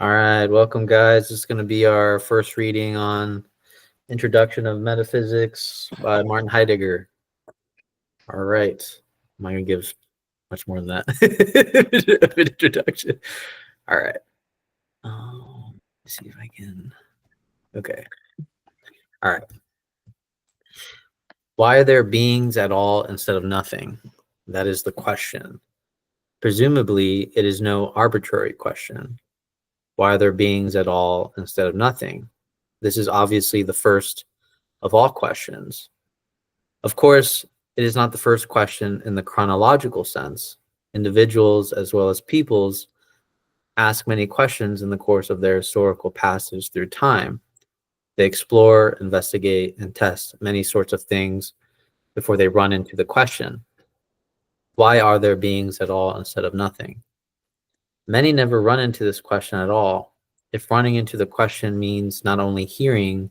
All right, welcome guys. This is going to be our first reading on Introduction of Metaphysics by Martin Heidegger. All right, I'm not going to give much more than that of an introduction. All right, let's see if I can. Okay. All right. Why are there beings at all instead of nothing? That is the question. Presumably, it is no arbitrary question. Why are there beings at all instead of nothing? This is obviously the first of all questions. Of course, it is not the first question in the chronological sense. Individuals as well as peoples ask many questions in the course of their historical passage through time. They explore, investigate, and test many sorts of things before they run into the question, why are there beings at all instead of nothing? Many never run into this question at all. If running into the question means not only hearing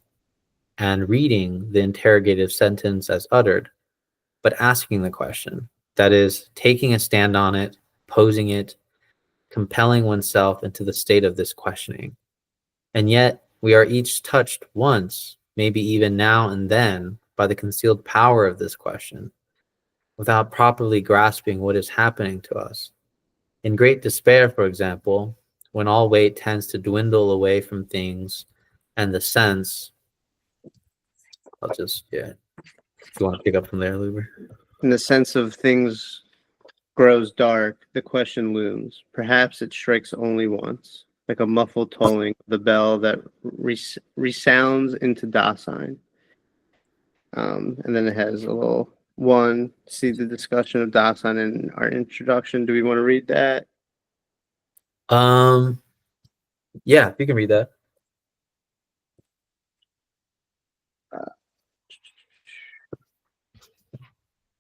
and reading the interrogative sentence as uttered, but asking the question, that is, taking a stand on it, posing it, compelling oneself into the state of this questioning. And yet, we are each touched once, maybe even now and then, by the concealed power of this question, without properly grasping what is happening to us. In great despair, for example, when all weight tends to dwindle away from things and the sense, if you want to pick up from there, Luber. In the sense of things grows dark, the question looms. Perhaps it strikes only once, like a muffled tolling of the bell that resounds into Dasein. And then it has a little one, see the discussion of Dasein in our introduction. Do we want to read that? Yeah, you can read that.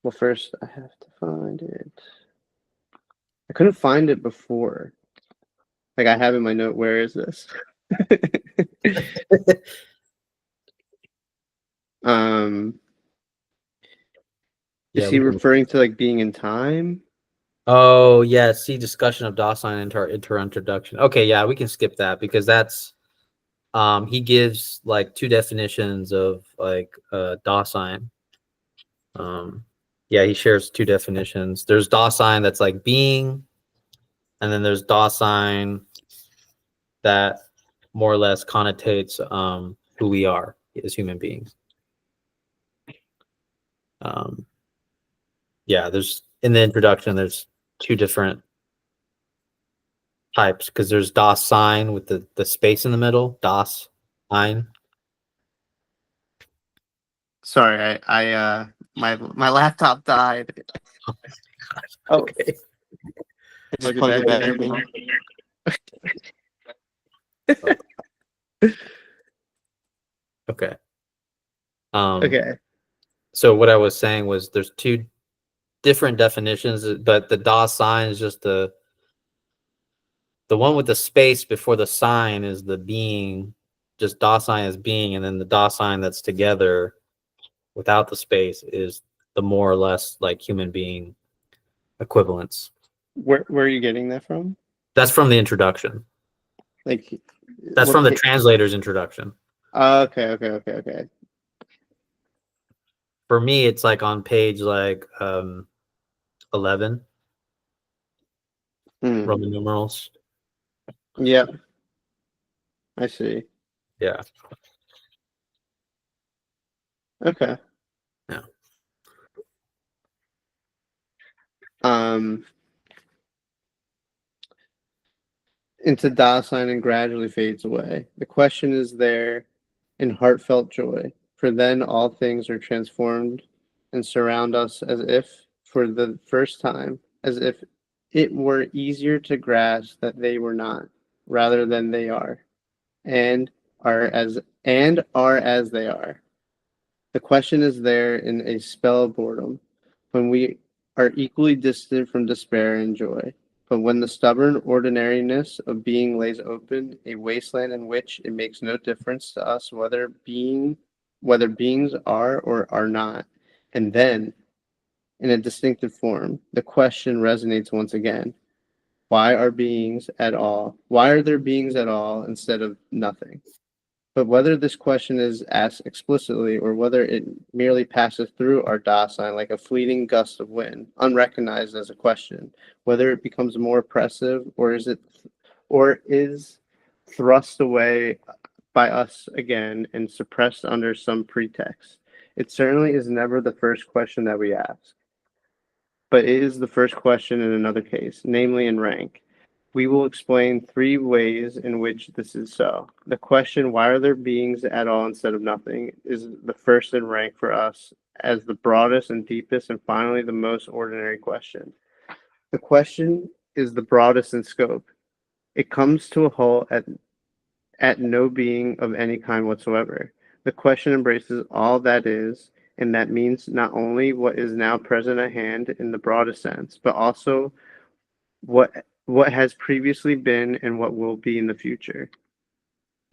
Well, first I have to find it. I couldn't find it before. Like I have in my note, where is this? Is he referring to like being in time? Oh yeah, see discussion of Dasein into our introduction. Okay, yeah, we can skip that because that's he gives like two definitions of like Dasein. Yeah, he shares two definitions. There's Dasein that's like being, and then there's Dasein that more or less connotates who we are as human beings. Yeah, there's in the introduction there's two different types because there's Dasein with the space in the middle, Dasein. Sorry, I my laptop died. Oh, okay. Just plug it back in. Okay. Okay. So what I was saying was there's two different definitions, but the Dasein is just the one with the space before the sign is the being, just Dasein is being, and then the Dasein that's together without the space is the more or less like human being equivalence. Where are you getting that from? That's from the introduction. Like that's from the translator's introduction. Okay. For me, it's like on page like 11. Roman numerals. Yep. I see. Yeah. Okay. Yeah. Into Dasein and gradually fades away. The question is there in heartfelt joy, for then all things are transformed and surround us as if for the first time, as if it were easier to grasp that they were not, rather than they are, and are as they are. The question is there in a spell of boredom, when we are equally distant from despair and joy. But when the stubborn ordinariness of being lays open a wasteland in which it makes no difference to us whether beings are or are not, and then, in a distinctive form, the question resonates once again. Why are beings at all? Why are there beings at all instead of nothing? But whether this question is asked explicitly or whether it merely passes through our Dasein like a fleeting gust of wind, unrecognized as a question, whether it becomes more oppressive or is thrust away by us again and suppressed under some pretext. It certainly is never the first question that we ask, but it is the first question in another case, namely in rank. We will explain three ways in which this is so. The question, why are there beings at all instead of nothing, is the first in rank for us as the broadest and deepest and finally the most ordinary question. The question is the broadest in scope. It comes to a halt at no being of any kind whatsoever. The question embraces all that is, and that means not only what is now present at hand in the broadest sense, but also what has previously been and what will be in the future.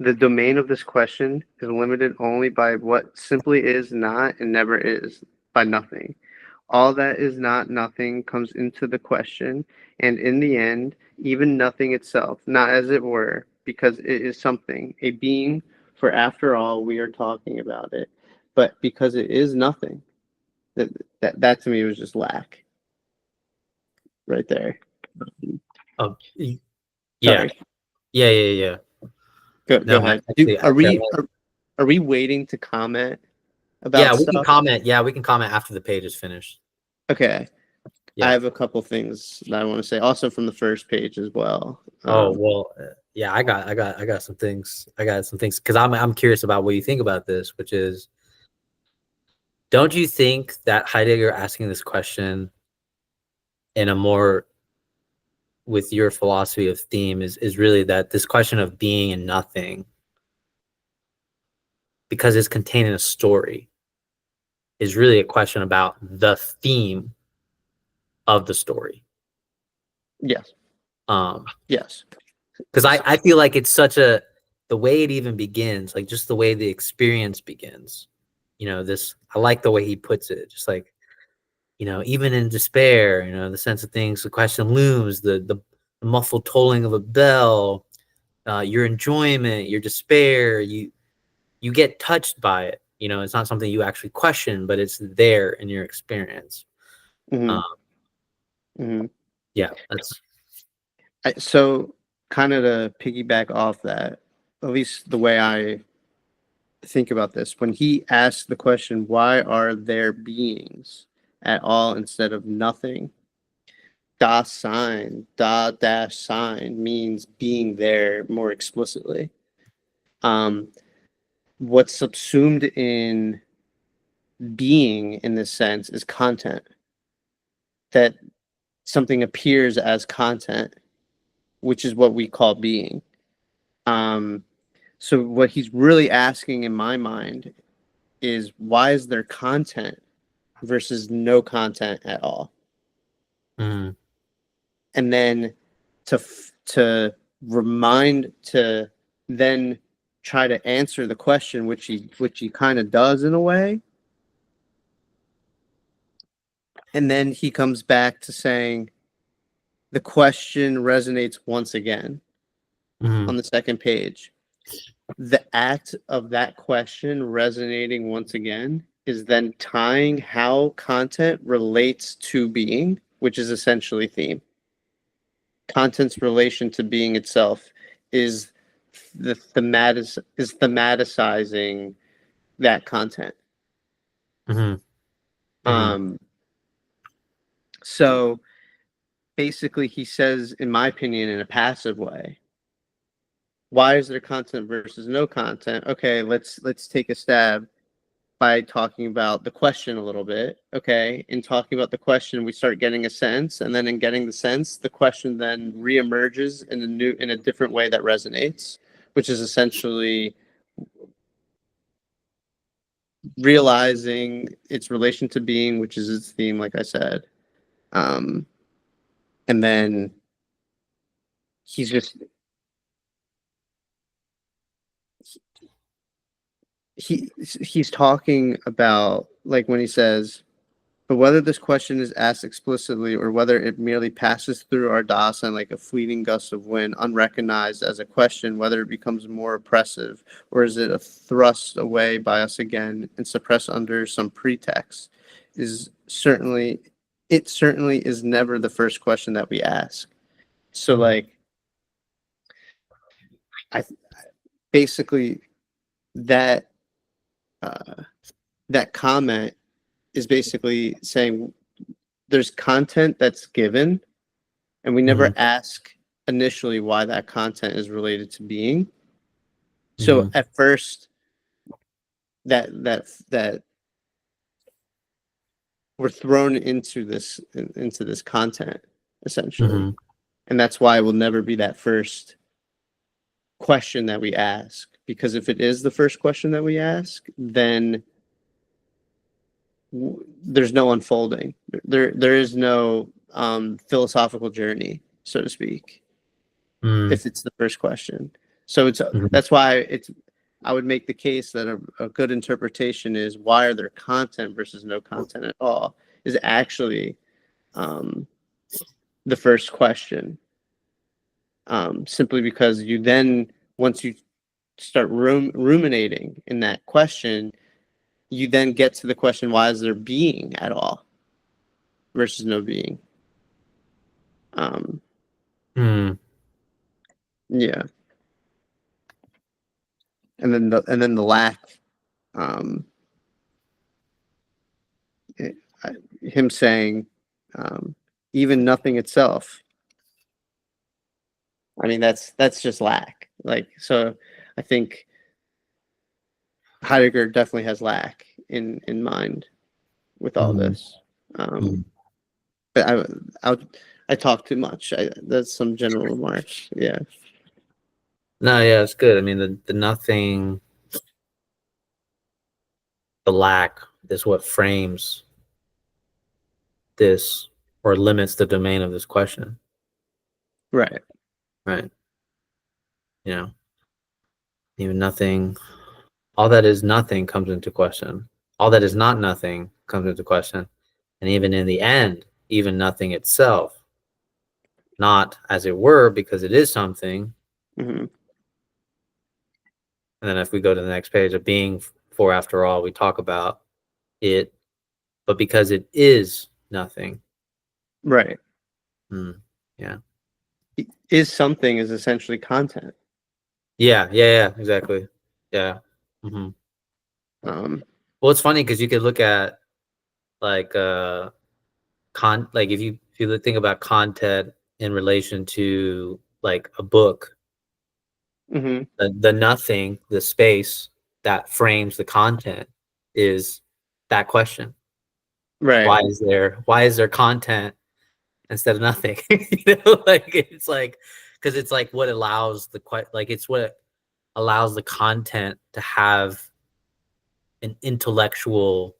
The domain of this question is limited only by what simply is not and never is, by nothing. All that is not nothing comes into the question, and in the end, even nothing itself, not as it were, because it is something, a being, for after all, we are talking about it, but because it is nothing. That to me was just lack right there. Oh, yeah, Sorry. yeah. Go No, ahead. actually, Are we waiting to comment about yeah, we can stuff? comment. Yeah, we can comment after the page is finished. Okay. Yeah. I have a couple things that I want to say, also from the first page as well. Oh well, yeah. I got some things. I got some things because I'm curious about what you think about this, which is, don't you think that Heidegger asking this question in a more with your philosophy of theme is really that this question of being and nothing, because it's contained in a story, is really a question about the theme of the story. Yes. Yes. Because I feel like it's such a, the way it even begins, like just the way the experience begins, this, I like the way he puts it, just like, even in despair, the sense of things, the question looms, the muffled tolling of a bell, your enjoyment, your despair, you get touched by it. It's not something you actually question, but it's there in your experience. Yeah, that's So kind of to piggyback off that, at least the way I think about this, when he asked the question, why are there beings at all instead of nothing? Da dash sign means being there more explicitly. What's subsumed in being in this sense is content. That something appears as content, which is what we call being. So what he's really asking in my mind is, why is there content versus no content at all? Mhm. And then to remind, to then try to answer the question, which he kind of does in a way. And then he comes back to saying the question resonates once again on the second page. The act of that question resonating once again is then tying how content relates to being, which is essentially theme. Content's relation to being itself is thematicizing that content. So basically he says, in my opinion, in a passive way, why is there content versus no content? Okay, let's take a stab by talking about the question a little bit. Okay, in talking about the question, we start getting a sense, and then in getting the sense, the question then reemerges in a different way that resonates, which is essentially realizing its relation to being, which is its theme, like I said. And then he's just he's talking about, like, when he says But whether this question is asked explicitly or whether it merely passes through our dasein like a fleeting gust of wind, unrecognized as a question, whether it becomes more oppressive or is it a thrust away by us again and suppressed under some pretext, certainly is never the first question that we ask. So like, I basically that that comment is basically saying there's content that's given, and we never ask initially why that content is related to being. So at first, that we're thrown into this content essentially, and that's why it will never be that first question that we ask. Because if it is the first question that we ask, then there's no unfolding. There is no philosophical journey, so to speak, if it's the first question. So that's why I would make the case that a good interpretation is why are there content versus no content at all is actually the first question. Simply because you then, once you start ruminating in that question, you then get to the question, why is there being at all versus no being? Yeah. And then the lack, him saying, even nothing itself. I mean, that's just lack. Like, so I think Heidegger definitely has lack in mind with all this. But I talk too much. That's some general remarks. Yeah. No, yeah, it's good. I mean, the nothing, the lack is what frames this or limits the domain of this question. Right. Right. You know, even nothing, all that is nothing comes into question. All that is not nothing comes into question. And even in the end, even nothing itself, not as it were, because it is something. Mm-hmm. And then if we go to the next page of being, for after all, we talk about it, but because it is nothing. Right. Yeah. Is something is essentially content. Yeah, exactly. Yeah. Well, it's funny because you could look at like like if you think about content in relation to like a book, the nothing, the space that frames the content is that question. Right. Why is there content instead of nothing? Like it's like, because it's like what allows it's what allows the content to have an intellectual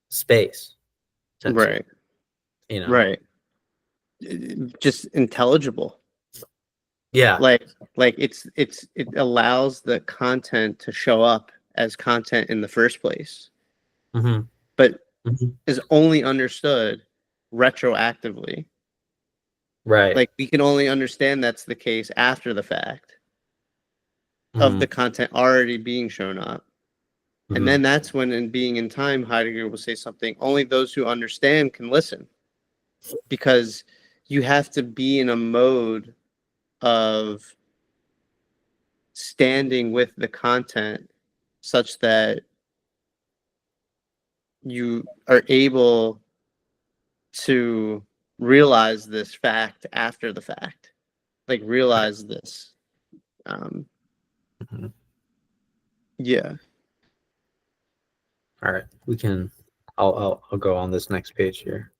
space. Right. Right. Just intelligible. Yeah. Like it allows the content to show up as content in the first place, but is only understood retroactively. Right. Like we can only understand that's the case after the fact of the content already being shown up. And then that's when, in Being in Time, Heidegger will say something, only those who understand can listen. Because you have to be in a mode of standing with the content such that you are able to realize this fact after the fact. Like realize this. Yeah. All right. We can. I'll go on this next page here.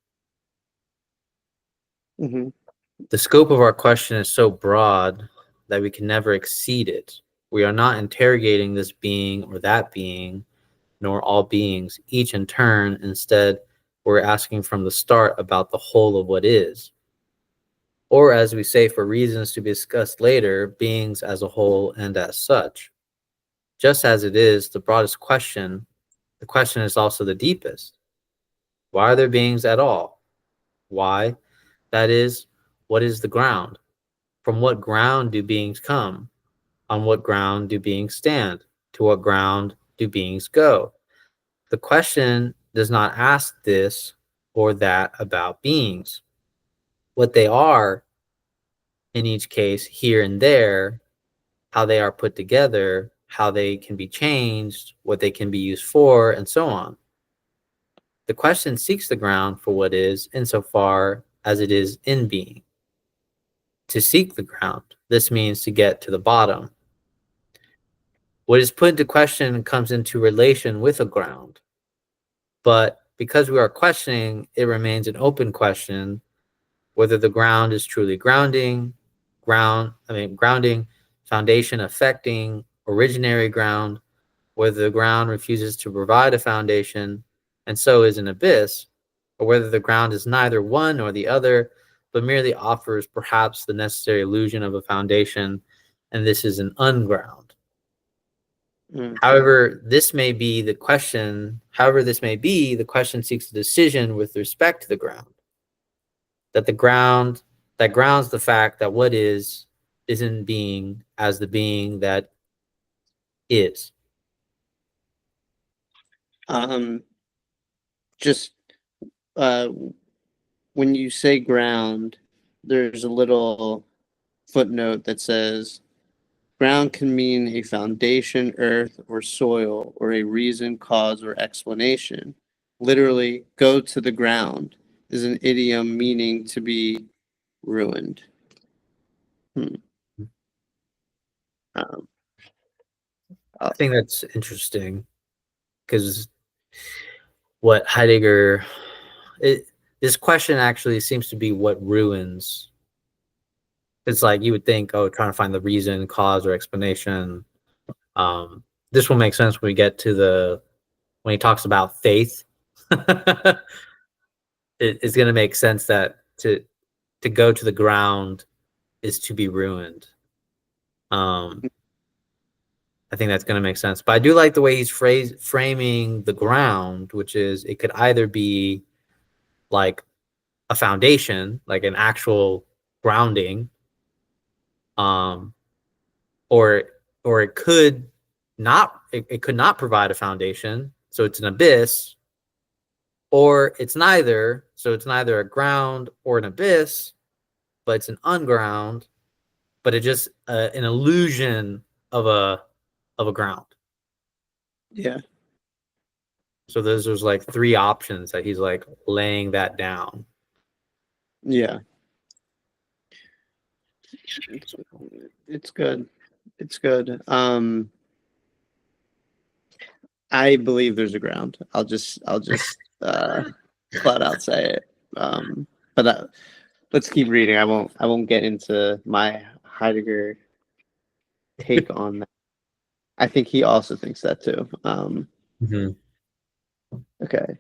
The scope of our question is so broad that we can never exceed it. We are not interrogating this being or that being, nor all beings, each in turn. Instead, we're asking from the start about the whole of what is. Or, as we say, for reasons to be discussed later, beings as a whole and as such. Just as it is the broadest question, the question is also the deepest. Why are there beings at all? Why? That is, what is the ground? From what ground do beings come? On what ground do beings stand? To what ground do beings go? The question does not ask this or that about beings. What they are in each case, here and there, how they are put together, how they can be changed, what they can be used for, and so on. The question seeks the ground for what is insofar as it is in being. To seek the ground, this means to get to the bottom. What is put into question comes into relation with a ground. But because we are questioning, it remains an open question whether the ground is truly grounding, foundation affecting, originary ground, whether the ground refuses to provide a foundation and so is an abyss, or whether the ground is neither one nor the other, but merely offers perhaps the necessary illusion of a foundation, and this is an unground. However this may be, the question seeks a decision with respect to the ground. That grounds the fact that what is in being as the being that is. Just when you say ground, there's a little footnote that says ground can mean a foundation, earth, or soil, or a reason, cause, or explanation. Literally, go to the ground is an idiom meaning to be ruined. I think that's interesting because what Heidegger, this question actually seems to be what ruins. It's like you would think, oh, trying to find the reason, cause, or explanation. This will make sense when we get to when he talks about faith. It's going to make sense that to go to the ground is to be ruined. I think that's going to make sense. But I do like the way he's framing the ground, which is it could either be like a foundation, like an actual grounding, or it could not provide a foundation, so it's an abyss, or it's neither, so it's neither a ground or an abyss, but it's an unground, but it's just an illusion of a ground. Yeah. So there's like three options that he's like laying that down. Yeah. It's good. It's good. I believe there's a ground. I'll just flat out say it. But let's keep reading. I won't get into my Heidegger take on that. I think he also thinks that too. Okay.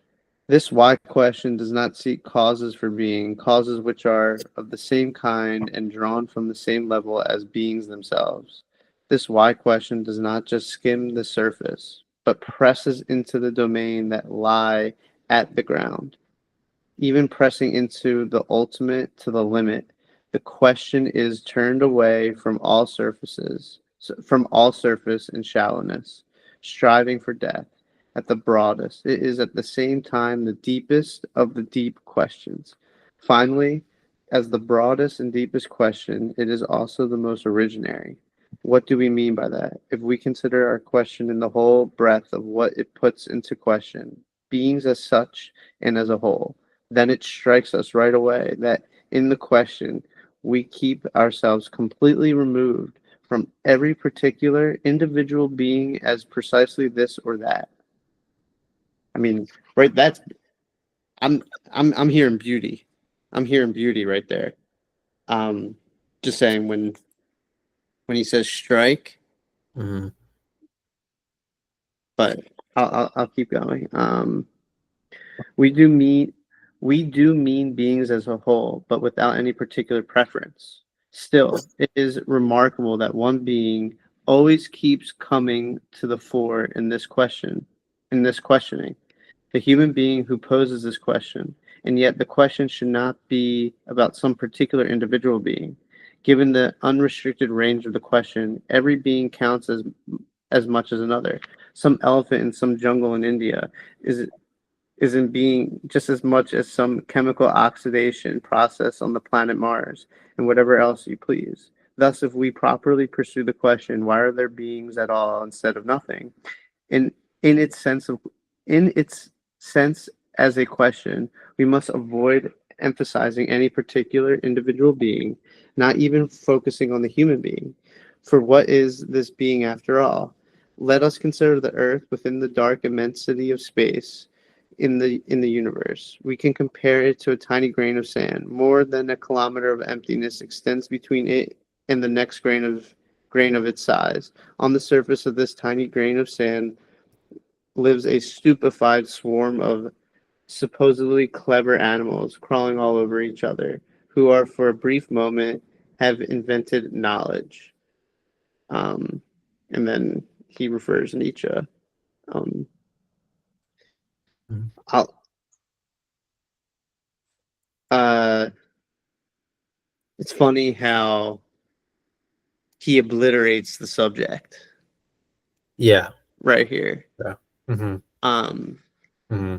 This why question does not seek causes for being, causes which are of the same kind and drawn from the same level as beings themselves. This why question does not just skim the surface, but presses into the domain that lie at the ground. Even pressing into the ultimate to the limit, the question is turned away from all surface and shallowness, striving for death. At the broadest, it is at the same time the deepest of the deep questions. Finally, as the broadest and deepest question, it is also the most originary. What do we mean by that? If we consider our question in the whole breadth of what it puts into question, beings as such and as a whole, then it strikes us right away that in the question, we keep ourselves completely removed from every particular individual being as precisely this or that. I mean, right? I'm hearing beauty. I'm hearing beauty right there. Just saying when he says strike, but I'll keep going. We do mean beings as a whole, but without any particular preference. Still, it is remarkable that one being always keeps coming to the fore in this questioning. the human being who poses this question, and yet the question should not be about some particular individual being. Given the unrestricted range of the question, every being counts as much as another. Some elephant in some jungle in India is in being just as much as some chemical oxidation process on the planet Mars, and whatever else you please. Thus, if we properly pursue the question, why are there beings at all instead of nothing? In in its sense of in its sense as a question, we must avoid emphasizing any particular individual being, not even focusing on the human being. For what is this being after all? Let us consider the earth within the dark immensity of space in the universe. We can compare it to a tiny grain of sand. More than a kilometer of emptiness extends between it and the next grain of its size. On the surface of this tiny grain of sand lives a stupefied swarm of supposedly clever animals crawling all over each other, who are for a brief moment have invented knowledge. And then he refers Nietzsche. Um, I'll, it's funny how he obliterates the subject Yeah. right here. Yeah. Mm-hmm. Mm-hmm.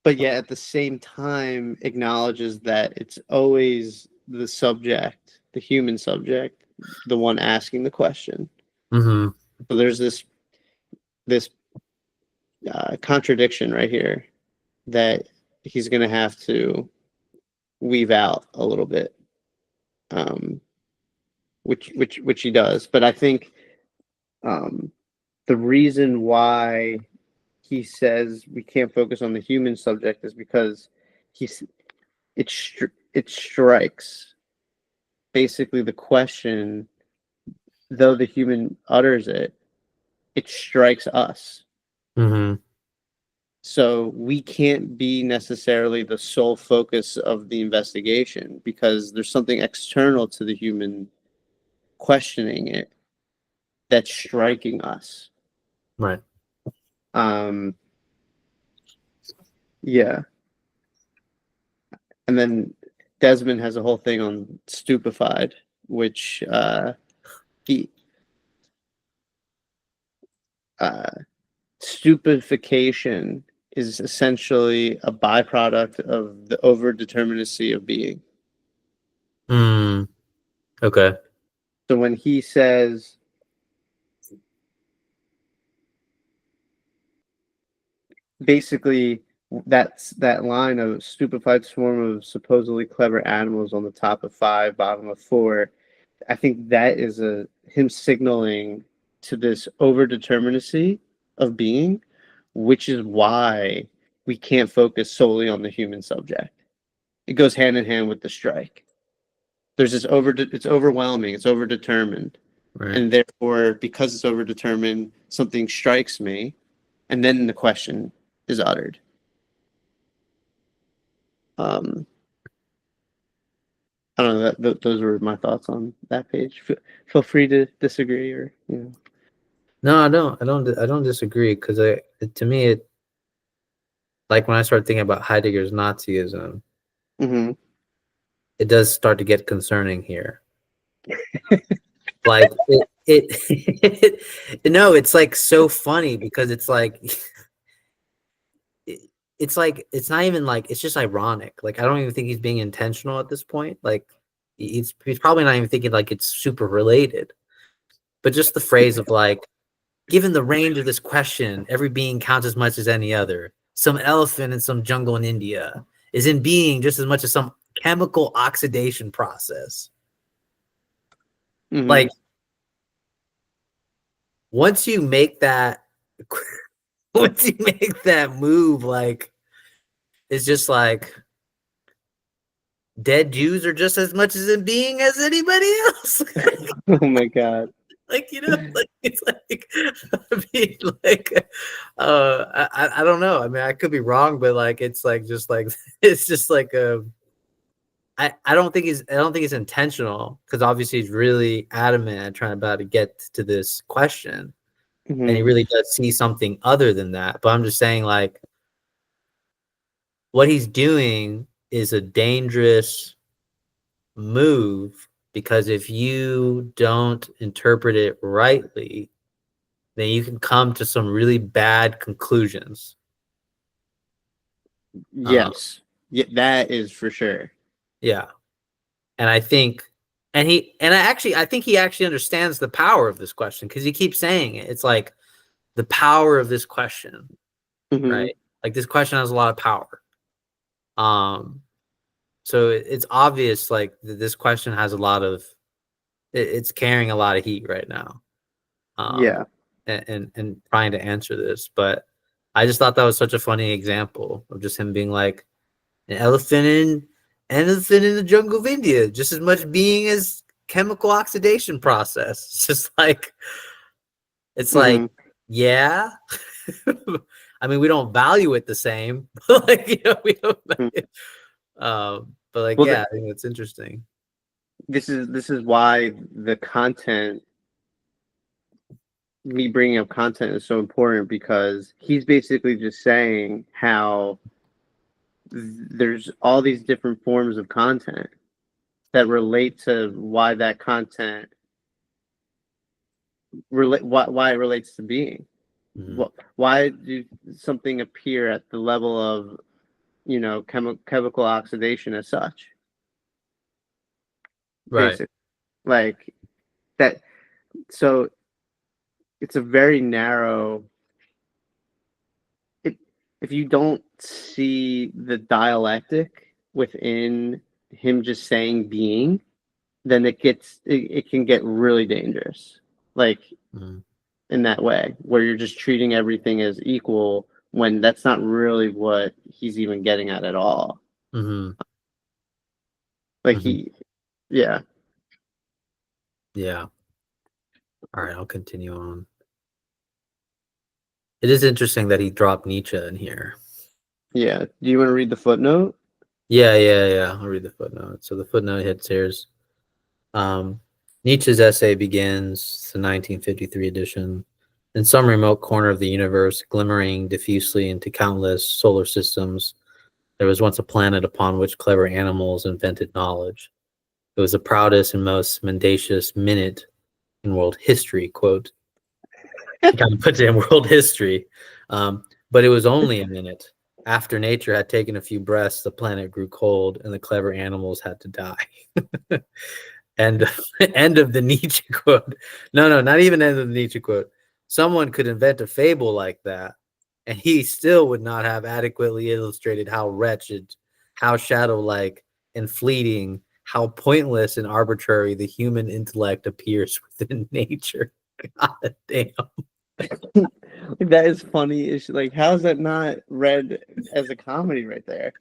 But yet at the same time acknowledges that it's always the subject, the human subject, the one asking the question. Mm-hmm. So there's this contradiction right here that he's going to have to weave out a little bit, which he does. But I think the reason why he says we can't focus on the human subject is because it strikes basically the question, though the human utters it, it strikes us. Mm-hmm. So we can't be necessarily the sole focus of the investigation because there's something external to the human questioning it that's striking us. Right. Yeah. And then Desmond has a whole thing on stupefied, which he stupefaction is essentially a byproduct of the overdeterminacy of being. Okay. So when he says basically that line of stupefied swarm of supposedly clever animals on the top of 5, bottom of 4, I think that is him signaling to this overdeterminacy of being, which is why we can't focus solely on the human subject. It goes hand in hand with the strike. There's this it's overwhelming, it's overdetermined. Right. And therefore, because it's overdetermined, something strikes me, and then the question is uttered. I don't know. Those were my thoughts on that page. Feel free to disagree, or No, I don't disagree because to me, it like when I start thinking about Heidegger's Nazism, it does start to get concerning here. Like no, it's like so funny because it's like it's like it's not even like it's just ironic. Like I don't even think he's being intentional at this point. Like he's probably not even thinking like it's super related. But just the phrase of like, given the range of this question, every being counts as much as any other. Some elephant in some jungle in India is in being just as much as some chemical oxidation process. Like once you make that move, like it's just like dead Jews are just as much as in being as anybody else. Oh my god. Like, like it's like I mean, like I don't know. I mean, I could be wrong, but like it's like just like it's just like I don't think it's intentional because obviously he's really adamant at trying about to get to this question. and he Mhm. really does see something other than that. But I'm just saying, like, what he's doing is a dangerous move, because if you don't interpret it rightly, then you can come to some really bad conclusions. Um, Yes. Yeah, that is for sure. yeah. And I think, I think he actually understands the power of this question, because he keeps saying it. It's like the power of this question, Mhm. right? Like, this question has a lot of power. So it's obvious, like, this question has a lot of, it's carrying a lot of heat right now. Yeah. And trying to answer this. But I just thought that was such a funny example of just him being like, an elephant in the jungle of India, just as much being as chemical oxidation process. It's just like, it's like, Mhm. yeah. I mean, we don't value it the same, but like, we don't Mhm. but like, Well, yeah, I think it's interesting. this is why the content, me bringing up content, is so important, because he's basically just saying how there's all these different forms of content that relate to why that content why it relates to being. Mhm. Why do something appear at the level of, chemical oxidation as such? Right. Basic, like that. So it's a very narrow. It, if you don't see the dialectic within him just saying being, then it can get really dangerous. Like, Mhm. in that way, where you're just treating everything as equal, when that's not really what he's even getting at all. Mhm. Like, Mhm. yeah, Yeah. All right, I'll continue on. It is interesting that he dropped Nietzsche in here. yeah. Do you want to read the footnote? Yeah. I'll read the footnote. So the footnote hits here's, um, Nietzsche's essay begins, the 1953 edition. In some remote corner of the universe, glimmering diffusely into countless solar systems, there was once a planet upon which clever animals invented knowledge. It was the proudest and most mendacious minute in world history, quote. He kind of puts it in world history. But it was only a minute. After nature had taken a few breaths, the planet grew cold and the clever animals had to die. And end of the Nietzsche quote. No, not even end of the Nietzsche quote. Someone could invent a fable like that, and he still would not have adequately illustrated how wretched, how shadow-like and fleeting, how pointless and arbitrary the human intellect appears within nature. God damn. Like, that is funny. It's like, how is that not read as a comedy right there?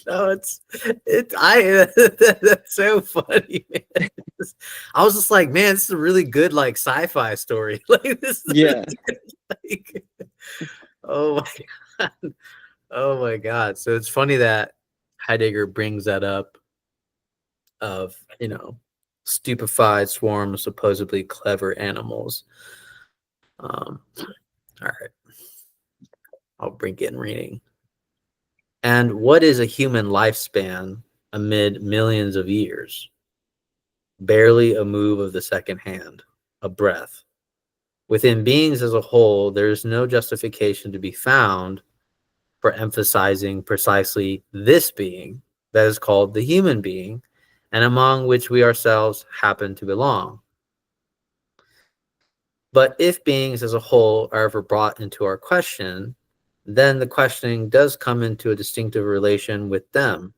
No, that's so funny, man. I was just like, man, this is a really good like sci-fi story. Like, this is really Yeah. good. Like, oh my god. Oh my god. So it's funny that Heidegger brings that up of, stupefied swarm of supposedly clever animals. All right, I'll bring in reading. And what is a human lifespan amid millions of years? Barely a move of the second hand, a breath. Within beings as a whole, there is no justification to be found for emphasizing precisely this being that is called the human being, and among which we ourselves happen to belong. But if beings as a whole are ever brought into our question, then the questioning does come into a distinctive relation with them.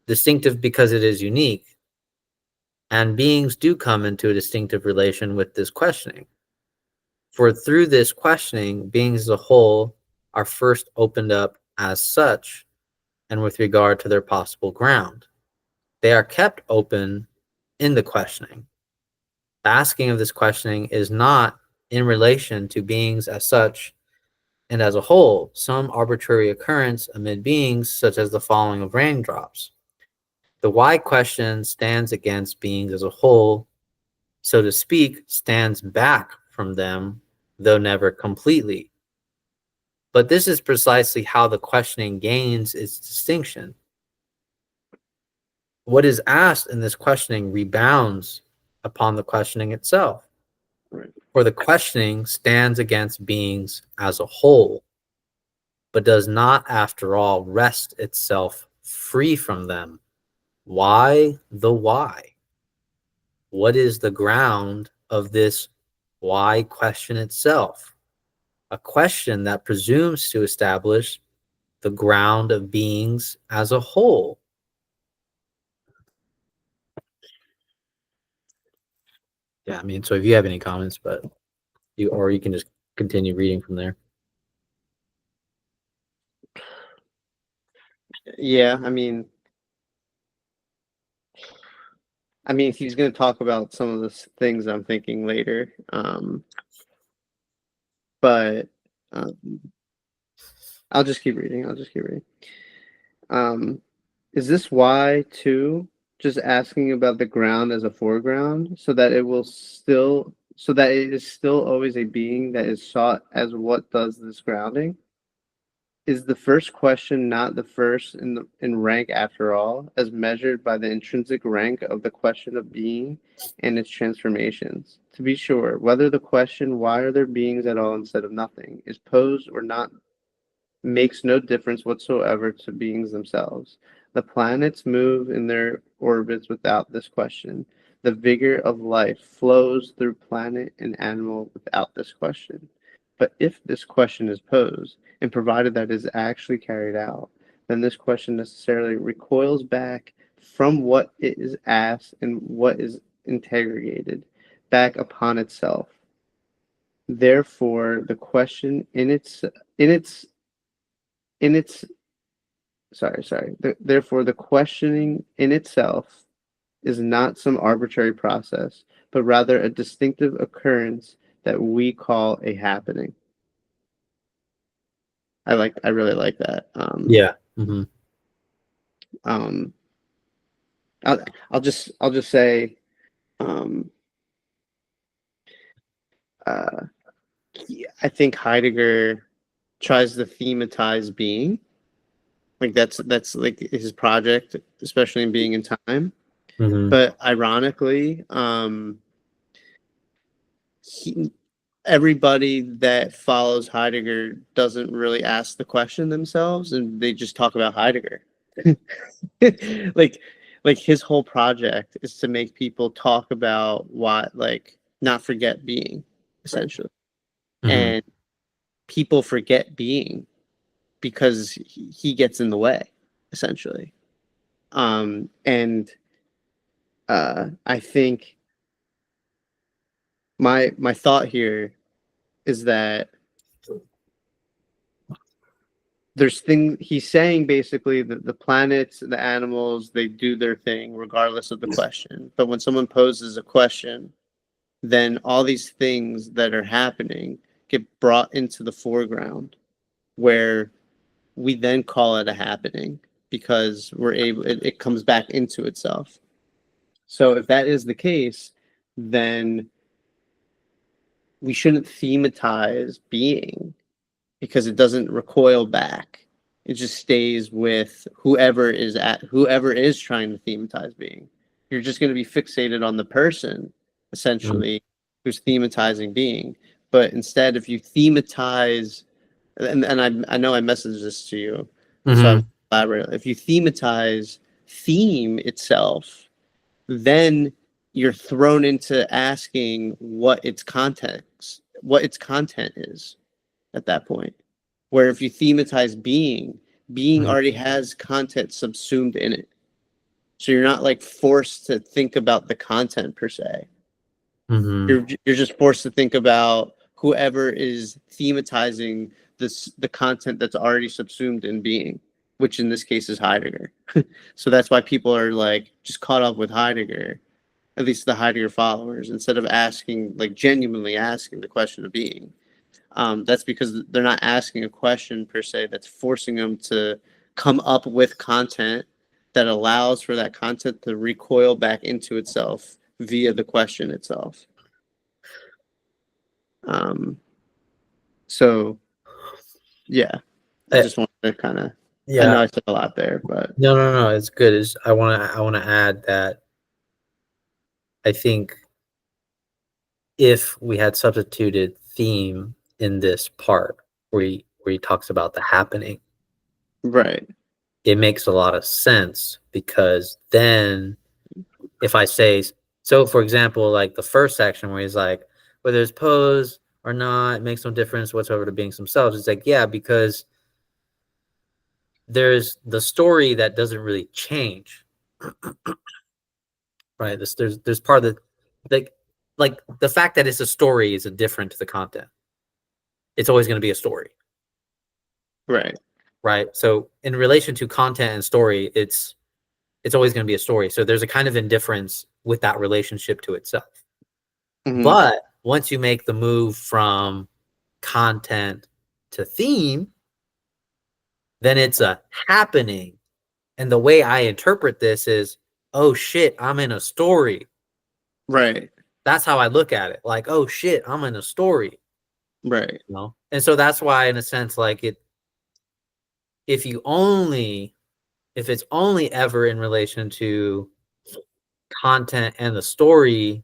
Distinctive because it is unique, and beings do come into a distinctive relation with this questioning. For through this questioning, beings as a whole are first opened up as such, and with regard to their possible ground. They are kept open in the questioning. The asking of this questioning is not in relation to beings as such and as a whole, some arbitrary occurrence amid beings, such as the falling of raindrops. The why question stands against beings as a whole, so to speak, stands back from them, though never completely. But this is precisely how the questioning gains its distinction. What is asked in this questioning rebounds upon the questioning itself. Right. For the questioning stands against beings as a whole, but does not, after all, wrest itself free from them. Why the why? What is the ground of this why question itself? A question that presumes to establish the ground of beings as a whole. Yeah, I mean, so if you have any comments, but you can just continue reading from there. Yeah, I mean, he's going to talk about some of the things I'm thinking later. But I'll just keep reading. Is this why too? Just asking about the ground as a foreground, so that it is still always a being that is sought as what does this grounding? Is the first question not the first in rank after all, as measured by the intrinsic rank of the question of being and its transformations? To be sure, whether the question why are there beings at all instead of nothing is posed or not makes no difference whatsoever to beings themselves. The planets move in their orbits without this question. The vigor of life flows through planet and animal without this question. But if this question is posed, and provided that it is actually carried out, then this question necessarily recoils back from what it is asked and what is interrogated back upon itself. Therefore, the question in its therefore, the questioning in itself is not some arbitrary process, but rather a distinctive occurrence that we call a happening. I really like that. Yeah. Mm-hmm. I'll just say, I think Heidegger tries to thematize being. Like that's like his project, especially in Being in Time. Mm-hmm. But ironically, everybody that follows Heidegger doesn't really ask the question themselves, and they just talk about Heidegger. like his whole project is to make people talk about what, like, not forget being, essentially. Mm-hmm. And people forget being because he gets in the way, essentially. And I think my thought here is that there's things he's saying, basically, that the planets, the animals, they do their thing regardless of the question. But when someone poses a question, then all these things that are happening get brought into the foreground, where we then call it a happening because it comes back into itself. So if that is the case, then we shouldn't thematize being, because it doesn't recoil back. It just stays with whoever is trying to thematize being. You're just going to be fixated on the person, essentially, who's thematizing being. But instead, if you thematize, and I know I messaged this to you, so I'm elaborating. If you thematize theme itself, then you're thrown into asking what its content is at that point. Where if you thematize being already has content subsumed in it. So you're not like forced to think about the content per se. Mm-hmm. You're just forced to think about whoever is thematizing the content that's already subsumed in being, which in this case is Heidegger. So that's why people are like just caught up with Heidegger, at least the Heidegger followers, instead of asking, like, genuinely asking the question of being. That's because they're not asking a question per se that's forcing them to come up with content that allows for that content to recoil back into itself via the question itself. So yeah, I Eh, just wanted to kind of. I yeah. know I said a lot there, but No. It's good. I wanna add that I think if we had substituted theme in this part where he talks about the happening, right, it makes a lot of sense because then if I say so, for example, like the first section where he's like, whether it's pose or not, it makes no difference whatsoever to beings themselves. It's like, yeah, because there's the story that doesn't really change, right? There's part of the like like the fact that it's a story is indifferent to the content. It's always going to be a story, right, right? So in relation to content and story, it's always going to be a story. So there's a kind of indifference with that relationship to itself. hmm, But once you make the move from content to theme, then it's a happening. And the way I interpret this is, oh shit, I'm in a story. right, That's how I look at it. Like, oh shit, I'm in a story. right, You know? And so that's why, in a sense, like if you only if it's only ever in relation to content and the story,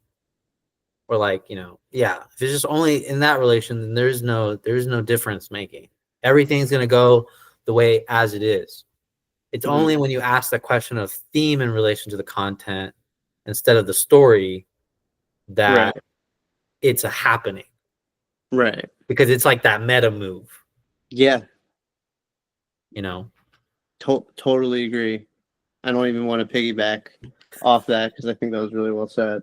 or like, yeah, if it's just only in that relation, then there's no difference making. Everything's gonna go the way as it is. It's hmm, only when you ask the question of theme in relation to the content instead of the story that right, it's a happening, right. because it's like that meta move, Yeah, you know. totally agree. I don't even want to piggyback off that because I think that was really well said.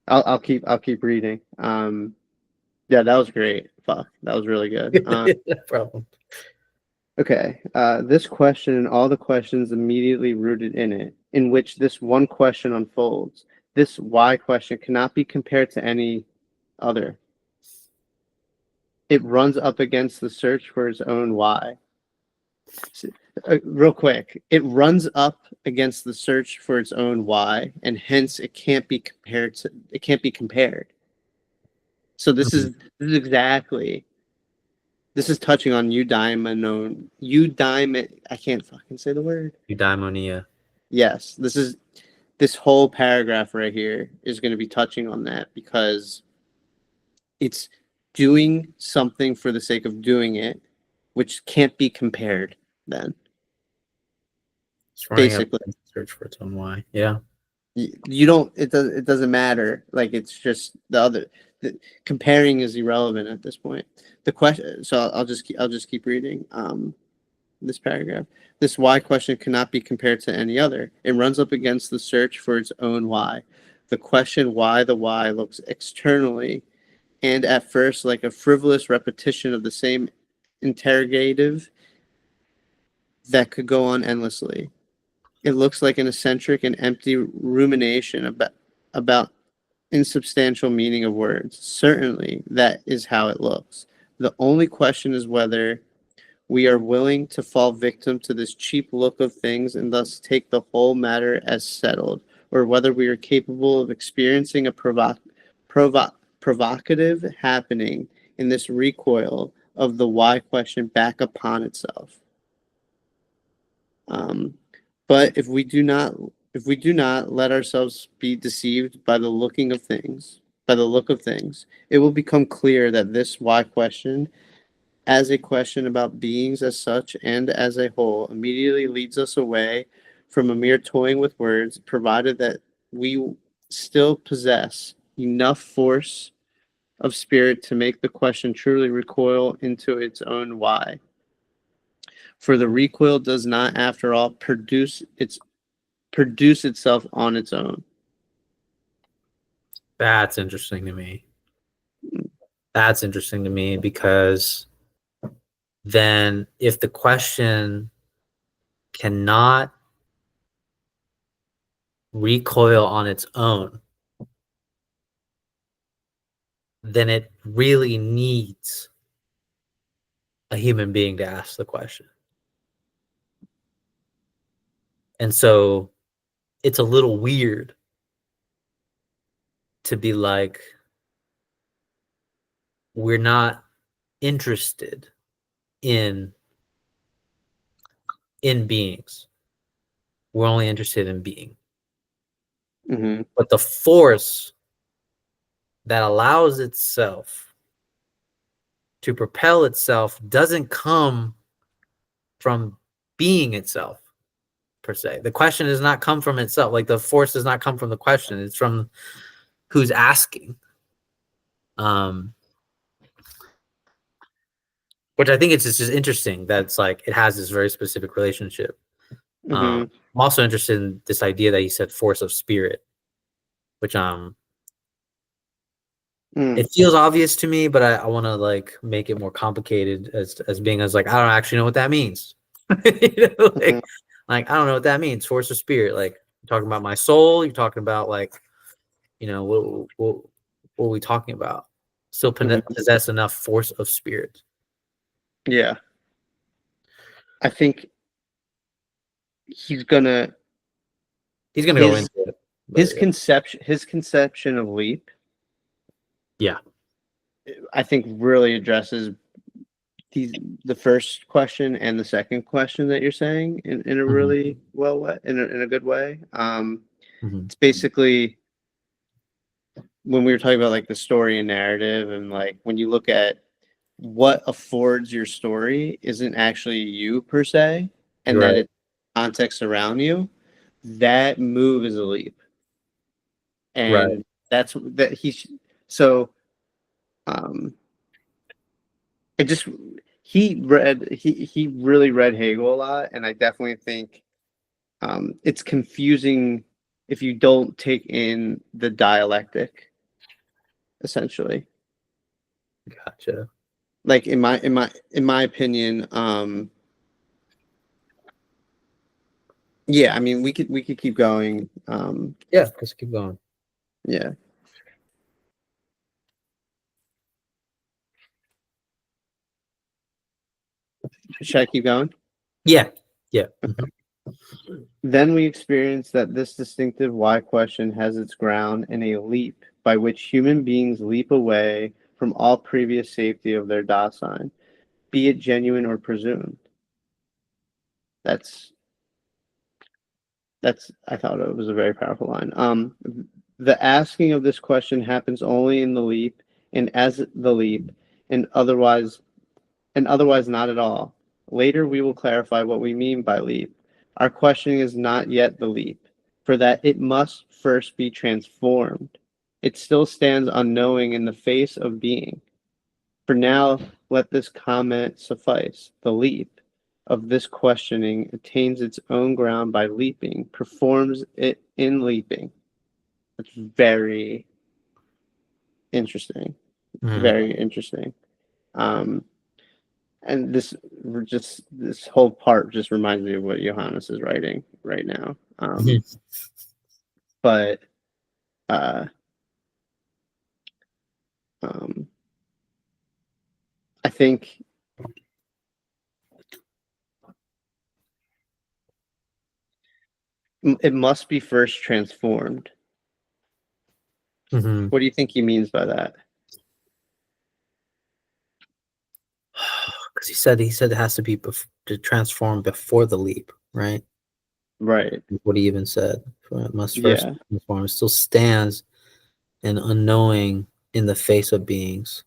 I'll keep reading. Yeah, that was great. Fuck, that was really good. No problem. Okay, this question and all the questions immediately rooted in it, in which this one question unfolds. This why question cannot be compared to any other. It runs up against the search for its own why. Real quick, it runs up against the search for its own why, and hence it can't be compared to. It can't be compared. So Mhm. this is exactly. This is touching on eudaimonon. Eudaimon. I can't fucking say the word. Eudaimonia. Yes, this whole paragraph right here is going to be touching on that because it's doing something for the sake of doing it, which can't be compared then. It's running up Basically, against the search for its own why. Yeah. you don't it doesn't matter. Like it's just the comparing is irrelevant at this point. The question, so I'll just keep reading this paragraph. This why question cannot be compared to any other. It runs up against the search for its own why. The question why the why looks externally and at first like a frivolous repetition of the same interrogative that could go on endlessly. It looks like an eccentric and empty rumination about insubstantial meaning of words. Certainly, that is how it looks. The only question is whether we are willing to fall victim to this cheap look of things and thus take the whole matter as settled, or whether we are capable of experiencing a provocative happening in this recoil of the why question back upon itself. Um, but if we do not let ourselves be deceived by the look of things, it will become clear that this why question, as a question about beings as such and as a whole, immediately leads us away from a mere toying with words, provided that we still possess enough force of spirit to make the question truly recoil into its own why. For the recoil does not, after all, produce itself on its own. That's interesting to me. That's interesting to me because then if the question cannot recoil on its own, then it really needs a human being to ask the question. And so it's a little weird to be like, we're not interested in beings. We're only interested in being. Mm-hmm. But the force that allows itself to propel itself doesn't come from being itself, per se. The question does not come from itself. Like, the force does not come from the question. It's from who's asking. Which I think it's just interesting that it's like it has this very specific relationship. Mm-hmm. I'm also interested in this idea that he said force of spirit, which it feels obvious to me, but I want to like make it more complicated as being as like I don't actually know what that means. You know, like I don't know what that means. Force of spirit, like you're talking about my soul. You're talking about like, you know, what are we talking about? Still possess enough force of spirit. Yeah. I think he's gonna go into it. His conception of leap, Yeah. I think really addresses the first question and the second question that you're saying in a really well way, in a good way. It's basically when we were talking about like the story and narrative, and like when you look at what affords your story isn't actually you per se, and that it's context around you, that move is a leap. And that's that he's so it just he really read Hegel a lot, and I definitely think it's confusing if you don't take in the dialectic, essentially. Gotcha. Like in my opinion, yeah, I mean we could keep going. Yeah, let's keep going. Yeah. Should I keep going? Yeah. Yeah. Then we experience that this distinctive why question has its ground in a leap by which human beings leap away from all previous safety of their Dasein, be it genuine or presumed. That's I thought it was a very powerful line. The asking of this question happens only in the leap and as the leap and otherwise not at all. Later we will clarify what we mean by leap. Our questioning is not yet the leap, for that it must first be transformed. It still stands unknowing in the face of being. For now, let this comment suffice. The leap of this questioning attains its own ground by leaping, performs it in leaping. That's very interesting. Very interesting. And this whole part just reminds me of what Johannes is writing right now. But I think it must be first transformed. What do you think he means by that? Because he said it has to be to transform before the leap, right? Right. What he even said. It must first Yeah. transform. It still stands an unknowing in the face of beings.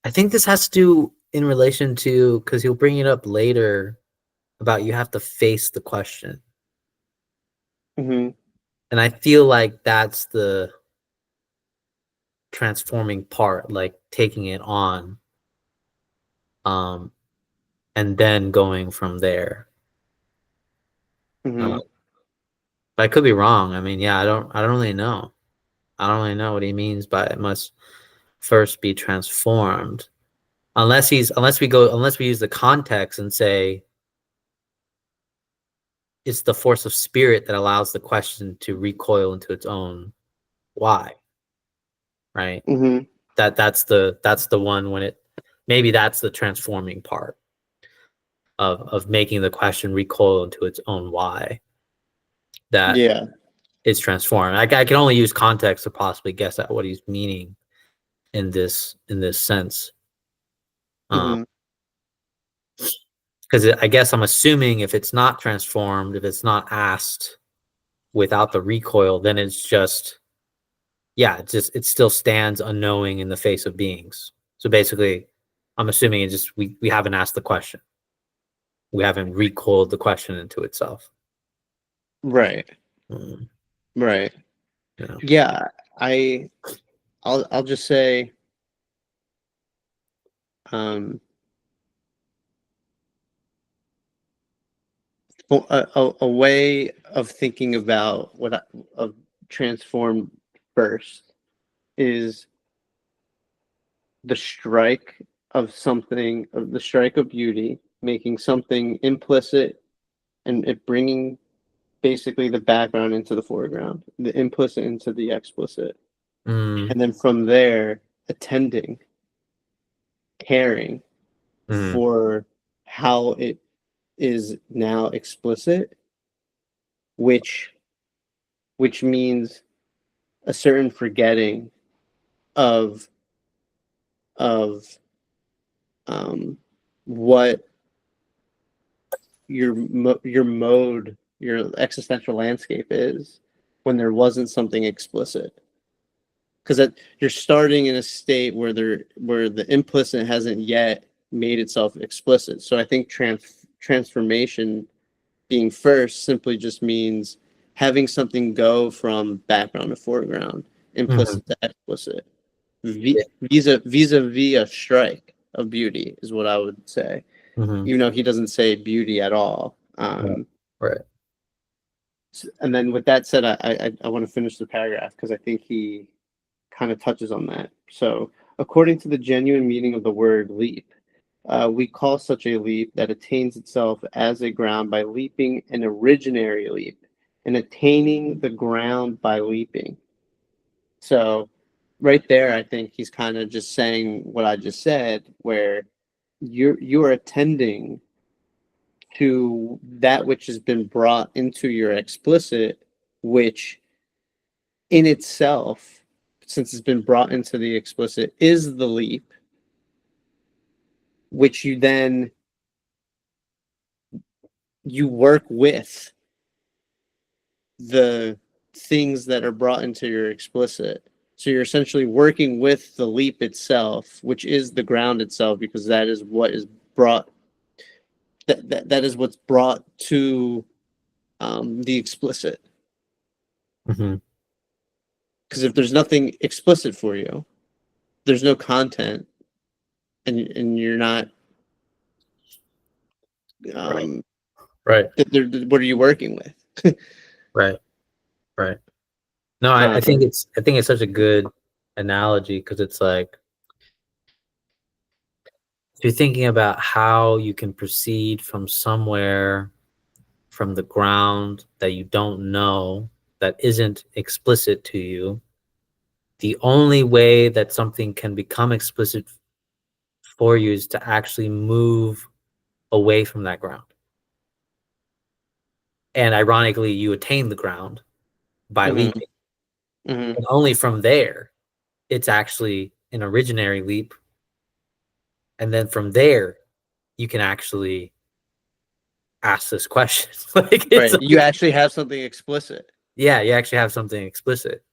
I think this has to do in relation to, because he'll bring it up later about you have to face the question. And I feel like that's the transforming part, like taking it on, and then going from there. But I could be wrong. I mean, yeah, I don't really know. I don't really know what he means by it must first be transformed. Unless we use the context and say it's the force of spirit that allows the question to recoil into its own why. Right? That's the one when it maybe that's the transforming part of making the question recoil into its own why. That is transformed. I can only use context to possibly guess at what he's meaning in this sense. Mhm. Because I guess I'm assuming if it's not transformed, if it's not asked without the recoil, then it's just, yeah, it still stands unknowing in the face of beings. So basically, I'm assuming it just we haven't asked the question. We haven't recoiled the question into itself. Right. Mm, Right. you know. Yeah. I'll just say, um, a way of thinking about of transform first is the strike of something, of the strike of beauty, making something implicit and it bringing basically the background into the foreground, the implicit into the explicit. Mm, And then from there, attending, caring mm, for how it is now explicit, which means a certain forgetting of of what your mode, your existential landscape is when there wasn't something explicit, because you're starting in a state where the implicit hasn't yet made itself explicit. So I think transformation being first simply just means having something go from background to foreground, mhm. implicit to explicit, Yeah. vis-a-vis a strike of beauty is what I would say, Mhm. even though he doesn't say beauty at all. Right. Right. And then with that said, I want to finish the paragraph because I think he kind of touches on that. So, according to the genuine meaning of the word leap, we call such a leap that attains itself as a ground by leaping an originary leap and attaining the ground by leaping. So, right there, I think he's kind of just saying what I just said, where you're attending to that which has been brought into your explicit, which in itself, since it's been brought into the explicit, is the leap, which you work with the things that are brought into your explicit. So you're essentially working with the leap itself, which is the ground itself, because that is what is brought. That is what's brought to the explicit. Mhm. Because if there's nothing explicit for you, there's no content, and you're not. Right. Um, Right. what are you working with? Right. Right. No, um, I think it's such a good analogy because it's like if you're thinking about how you can proceed from somewhere from the ground that you don't know that isn't explicit to you, the only way that something can become explicit for you is to actually move away from that ground. And ironically, you attain the ground by mhm, leaping. mhm. And only from there, it's actually an originary leap. And then from there, you can actually ask this question. Like it's Right. You like, actually have something explicit. yeah, you actually have something explicit,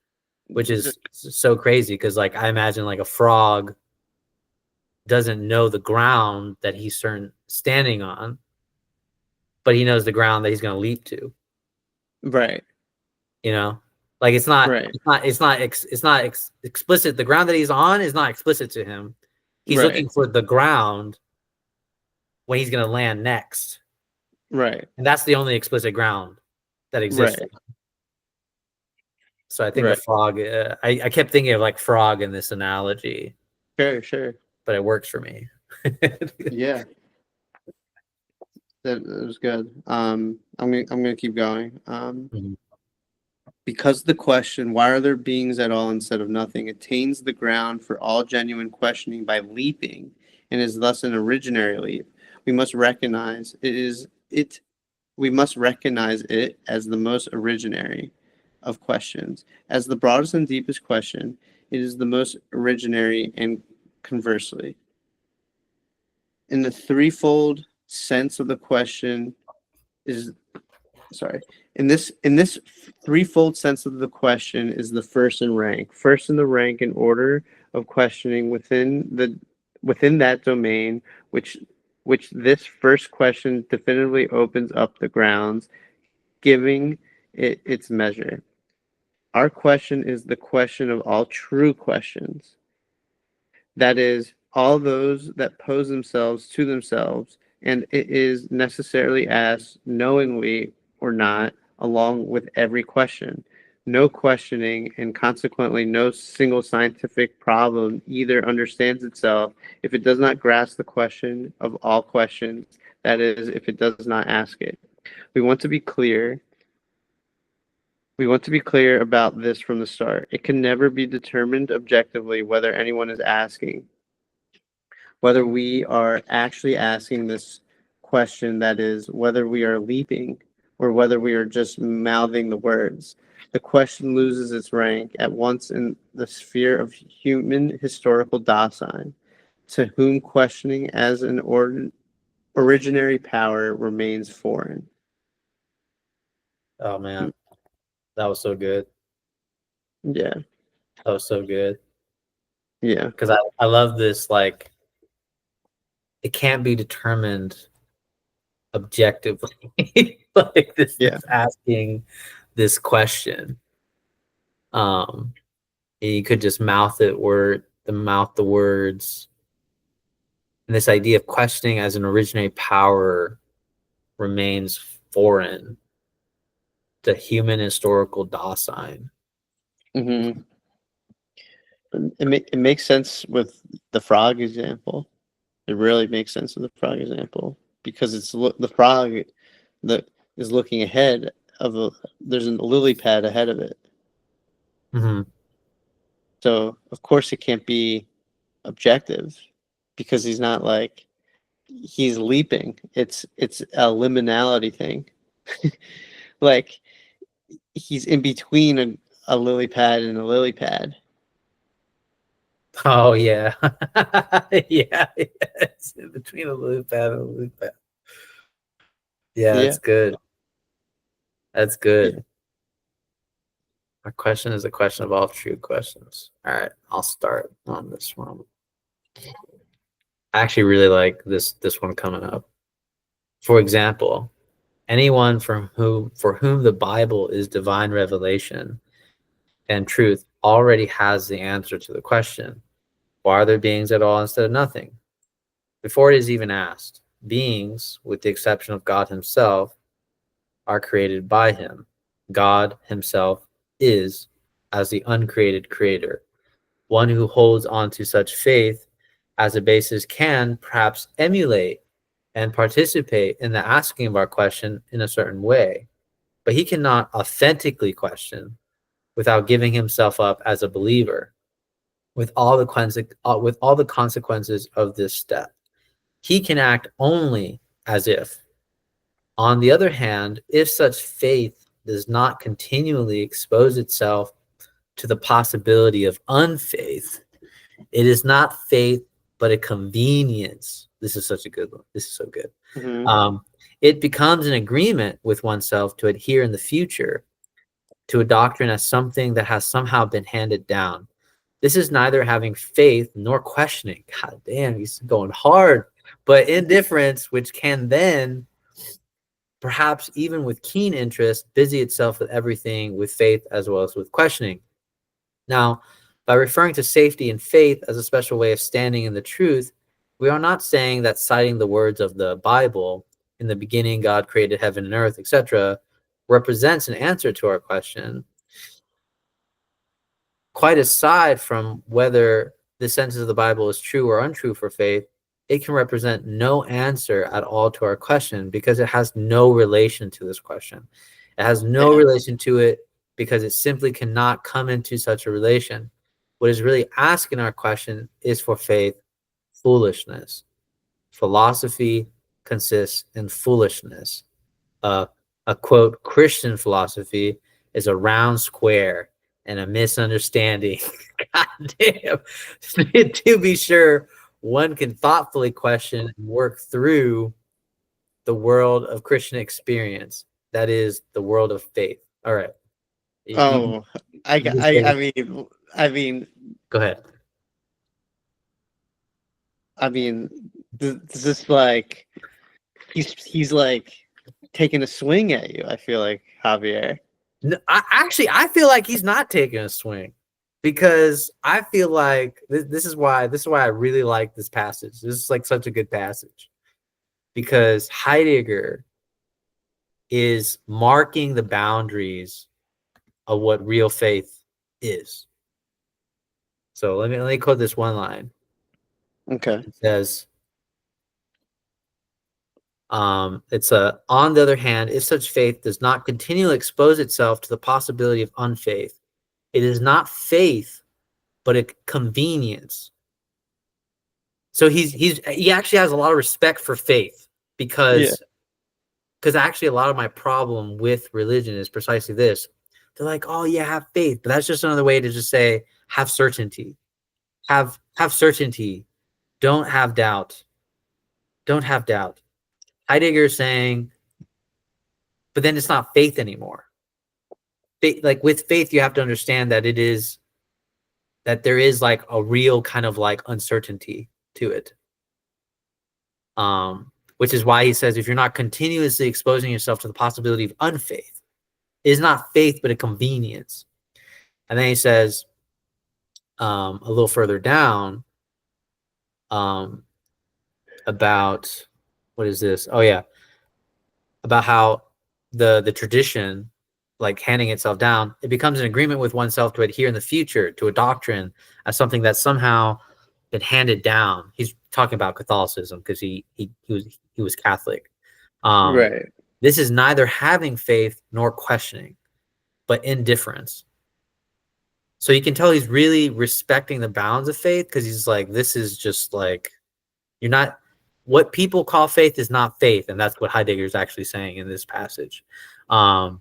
which So- is so crazy because like I imagine like a frog doesn't know the ground that he's standing on, but he knows the ground that he's going to leap to. Right. You know, like it's not Right. explicit. The ground that he's on is not explicit to him. He's Right. looking for the ground when he's going to land next, Right. and that's the only explicit ground that exists. Right. So I think the Right. frog. I kept thinking of like frog in this analogy, Sure. Sure. but it works for me. Yeah. That was good. I'm gonna keep going. Mhm. Because the question, why are there beings at all instead of nothing, attains the ground for all genuine questioning by leaping, and is thus an originary leap. We must recognize it is it. We must recognize it as the most originary. of questions. As the broadest and deepest question, it is the most originary, and conversely. In the threefold sense of the question is sorry. In this threefold sense of the question is the first in rank. First in the rank in order of questioning within that domain which this first question definitively opens up the grounds, giving it its measure. Our question is the question of all true questions. That is, all those that pose themselves to themselves, and it is necessarily asked knowingly or not, along with every question. No questioning, and consequently no single scientific problem, either understands itself if it does not grasp the question of all questions, that is, if it does not ask it. We want to be clear. We want to be clear about this from the start. It can never be determined objectively whether anyone is asking, whether we are actually asking this question, that is, whether we are leaping or whether we are just mouthing the words. The question loses its rank at once in the sphere of human historical Dasein, to whom questioning as an originary power remains foreign. Oh man, that was so good. Yeah, That was so good. yeah, Because I love this, like, it can't be determined objectively. Like this yeah. is asking this question. Um, you could just mouth the words. And this idea of questioning as an originating power remains foreign to human historical Dasein. Mm-hmm. It makes sense with the frog example. It really makes sense with the frog example because it's the frog that is looking ahead there's a lily pad ahead of it. Mm-hmm. So of course it can't be objective because he's not like he's leaping. It's a liminality thing. Like he's in between a lily pad and a lily pad. Oh yeah. Yeah, it's in between a lily pad and a lily pad. Yeah, Yeah. that's good. That's Yeah. good. My question is a question of all true questions. All right, I'll start on this one. I actually really like this one coming up. For example, anyone for whom the Bible is divine revelation and truth already has the answer to the question, why are there beings at all instead of nothing? Before it is even asked, beings, with the exception of God himself, are created by him. God himself is, as the uncreated creator. One who holds on to such faith as a basis can perhaps emulate and participate in the asking of our question in a certain way, but he cannot authentically question without giving himself up as a believer with all the consequences of this step. He can act only as if. On the other hand, if such faith does not continually expose itself to the possibility of unfaith, it is not faith, but a convenience. This is such a good one. This is so good. Mm-hmm. It becomes an agreement with oneself to adhere in the future to a doctrine as something that has somehow been handed down. This is neither having faith nor questioning. God damn, he's going hard. But indifference, which can then, perhaps even with keen interest, busy itself with everything with faith as well as with questioning. Now, by referring to safety and faith as a special way of standing in the truth, we are not saying that citing the words of the Bible, in the beginning God created heaven and earth, etc., represents an answer to our question. Quite aside from whether the sentence of the Bible is true or untrue for faith, it can represent no answer at all to our question because it has no relation to this question. It has no relation to it because it simply cannot come into such a relation. What is really asking our question is for faith, foolishness. Philosophy consists in foolishness. A quote, Christian philosophy is a round square and a misunderstanding. God damn. To be sure, one can thoughtfully question and work through the world of Christian experience. That is the world of faith. All right. Oh, I mean, Go ahead. this is like he's like taking a swing at you. I feel like Javier. No, I feel like he's not taking a swing, because I feel like this is why I really like this passage. This is like such a good passage, because Heidegger is marking the boundaries of what real faith is. So let me quote this one line. Okay. It says, it's on the other hand, if such faith does not continually expose itself to the possibility of unfaith, it is not faith, but a convenience. So he actually has a lot of respect for faith, because actually a lot of my problem with religion is precisely this. They're like, oh yeah, have faith, but that's just another way to just say have certainty. Have certainty. Don't have doubt. Don't have doubt. Heidegger is saying, but then it's not faith anymore. Like with faith, you have to understand that there is like a real kind of like uncertainty to it. Which is why he says, if you're not continuously exposing yourself to the possibility of unfaith, it is not faith, but a convenience. And then he says, a little further down, about, what is this? Oh yeah, about how the tradition, like handing itself down, it becomes an agreement with oneself to adhere in the future to a doctrine as something that's somehow been handed down. He's talking about Catholicism, because he was Catholic. Right. This is neither having faith nor questioning, but indifference. So you can tell he's really respecting the bounds of faith, because he's like, this is just like, you're not, what people call faith is not faith. And that's what Heidegger is actually saying in this passage. But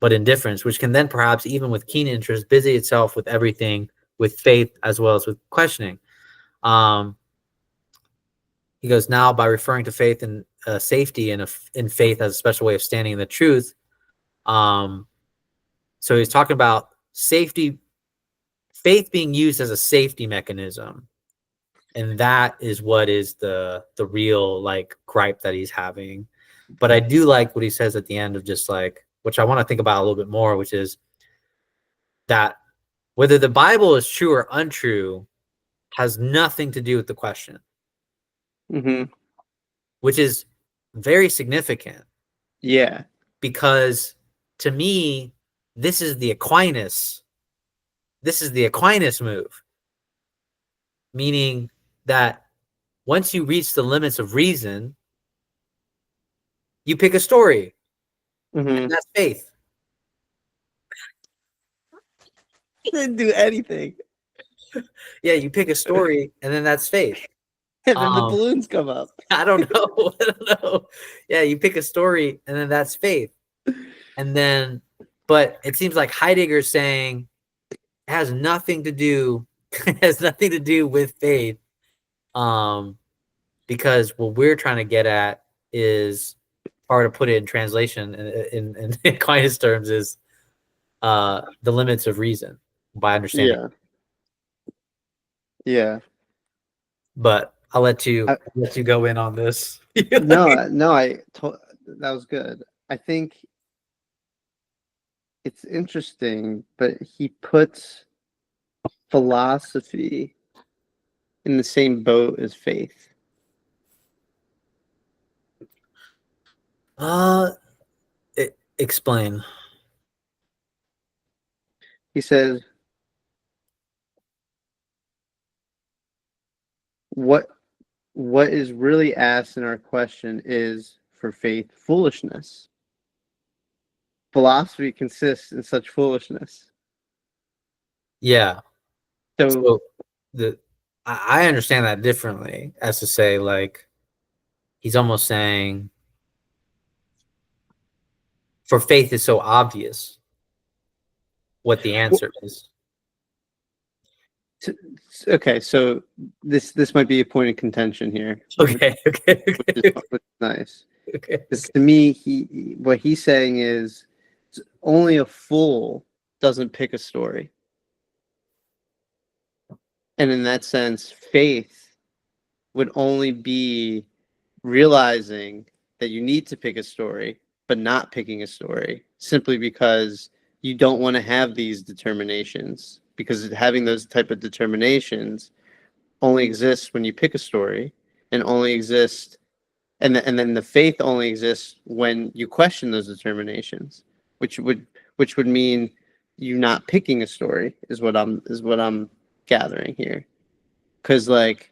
indifference, which can then perhaps, even with keen interest, busy itself with everything, with faith as well as with questioning. He goes, now by referring to faith and safety and in faith as a special way of standing in the truth. So he's talking about safety, faith being used as a safety mechanism. And that is what is the real like gripe that he's having. But I do like what he says at the end of just like, which I want to think about a little bit more, which is that whether the Bible is true or untrue has nothing to do with the question. Mm-hmm. Which is very significant. Yeah. Because to me, this is the Aquinas move. Meaning that once you reach the limits of reason, you pick a story. Mm-hmm. And that's faith. He didn't do anything. Yeah, you pick a story, and then that's faith. And then the balloons come up. I don't know. Yeah, you pick a story, and then that's faith. And then, but it seems like Heidegger's saying it has nothing to do with faith. Because what we're trying to get at is, or to put it in translation in Aquinas terms, is the limits of reason by understanding. Yeah. But I'll let you go in on this. No, that was good. I think it's interesting, but he puts philosophy in the same boat as faith. Explain. He says, what is really asked in our question is, for faith, foolishness. Philosophy consists in such foolishness. Yeah. So I understand that differently, as to say, like, he's almost saying, for faith is so obvious. what the answer is. Okay, so this might be a point of contention here. Okay, okay, Which okay, is nice. okay. Because to me, what he's saying is only a fool doesn't pick a story. And in that sense, faith would only be realizing that you need to pick a story, but not picking a story simply because you don't want to have these determinations. Because having those type of determinations only exists when you pick a story, and only exists, and then the faith only exists when you question those determinations, which would mean you not picking a story is what I'm gathering here. Because like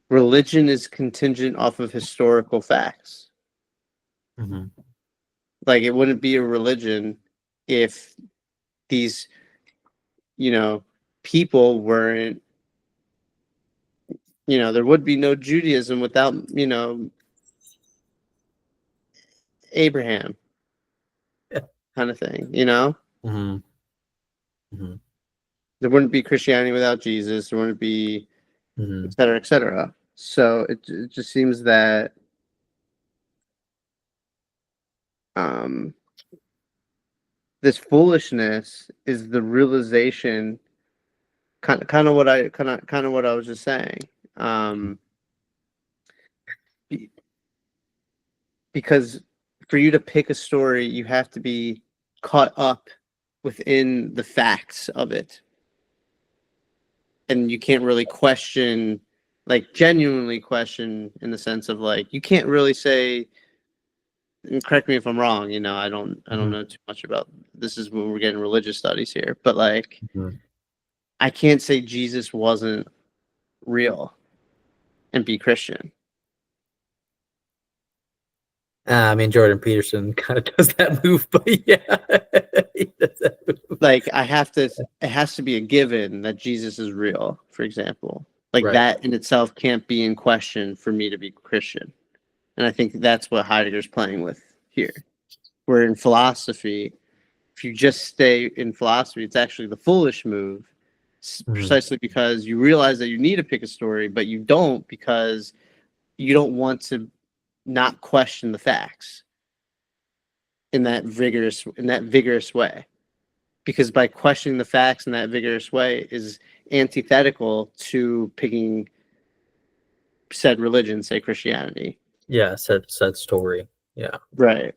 religion is contingent off of historical facts. Mhm. Like it wouldn't be a religion if these, people weren't, there would be no Judaism without, Abraham Yeah. kind of thing, Mhm. Mhm. there wouldn't be Christianity without Jesus. There wouldn't be, Mhm. et cetera, et cetera. So it just seems that this foolishness is the realization, kind of what I was just saying. Be- because for you to pick a story, you have to be caught up within the facts of it, and you can't really question, like genuinely question, in the sense of like you can't really say, and correct me if I'm wrong, I don't Mhm. know too much about this, is when we're getting religious studies here, but like Mhm. I can't say Jesus wasn't real and be Christian. I mean, Jordan Peterson kind of does that move, but yeah, he does that move. Like it has to be a given that Jesus is real, for example. Like Right. that in itself can't be in question for me to be Christian. And I think that's what Heidegger's playing with here. Where in philosophy, if you just stay in philosophy, it's actually the foolish move, Mhm. precisely because you realize that you need to pick a story, but you don't, because you don't want to not question the facts in that vigorous way. Because by questioning the facts in that vigorous way is antithetical to picking said religion, say Christianity. Yeah, said story. Yeah. Right.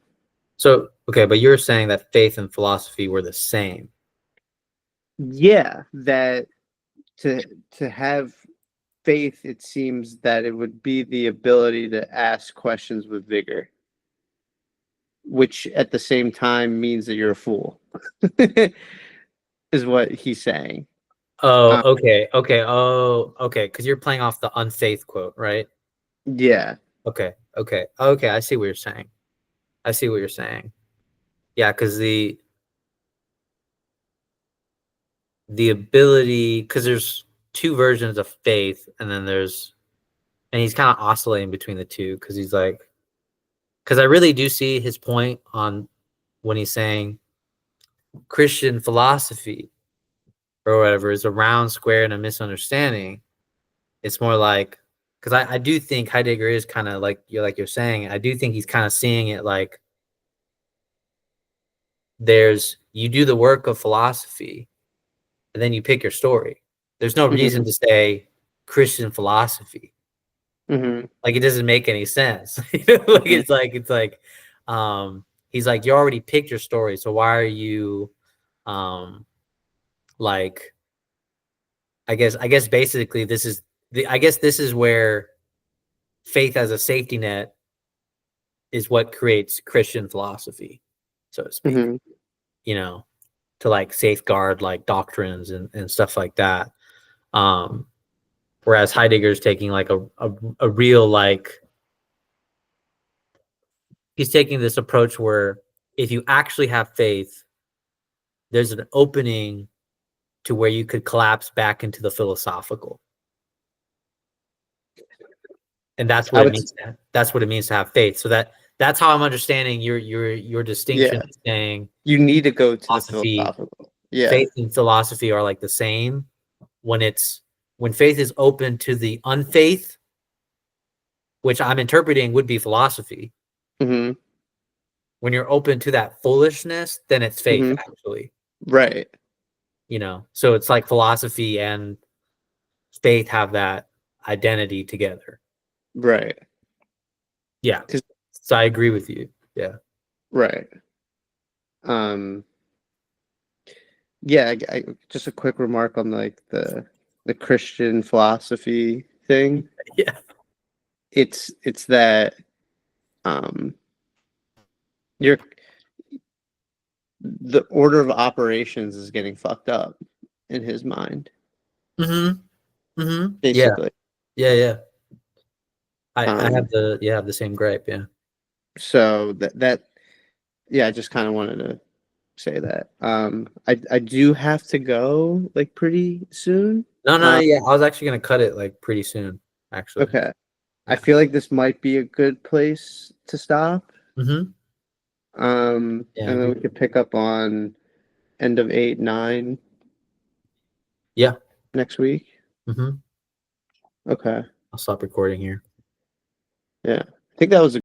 So, okay, but you're saying that faith and philosophy were the same. Yeah, that to have faith, it seems that it would be the ability to ask questions with vigor, which at the same time means that you're a fool, is what he's saying. Oh, Um, okay, okay, oh, okay, because you're playing off the unfaith quote, right? yeah. Okay, okay, okay, I see what you're saying. I see what you're saying. Yeah, because the ability, because there's two versions of faith, and then and he's kind of oscillating between the two, because he's like, because I really do see his point on when he's saying Christian philosophy or whatever is a round, square, and a misunderstanding. It's more like, because I do think Heidegger is kind of like you're saying. I do think he's kind of seeing it like you do the work of philosophy and then you pick your story. There's no reason Hmm. to say Christian philosophy. Hmm. Like it doesn't make any sense. Like Hmm. he's like, you already picked your story, so why are you like I guess basically this is where faith as a safety net is what creates Christian philosophy, so to speak, Hmm. you know, to like safeguard like doctrines and stuff like that. Um, Whereas Heidegger's taking like a real like he's taking this approach where if you actually have faith, there's an opening to where you could collapse back into the philosophical. And that's I what it would. means. That's what it means to have faith. So that That's how I'm understanding your distinction. Yeah. Saying You need to go to the philosophy, philosophical. Yeah. faith and philosophy are like the same. When faith is open to the unfaith, which I'm interpreting would be philosophy. Mm-hmm. When you're open to that foolishness, then it's faith, Mm-hmm. actually. Right. So it's like philosophy and faith have that identity together. Right. Yeah. 'Cause- So I agree with you. Yeah. Right. Yeah, just a quick remark on like the Christian philosophy thing. Yeah. It's that um the order of operations is getting fucked up in his mind, Mm-hmm. Mm-hmm. Yeah. basically. Yeah. I Um, have the same gripe. Yeah. so that yeah, I just kind of wanted to say that. I do have to go like pretty soon. No. Yeah. I was actually gonna cut it like pretty soon. Actually. Okay. I Yeah. feel like this might be a good place to stop. Mm-hmm. Yeah. I And then agree. we could pick up on end of 8, 9 Yeah. next week. Mm-hmm. Okay. I'll stop recording here. Yeah. I think that was a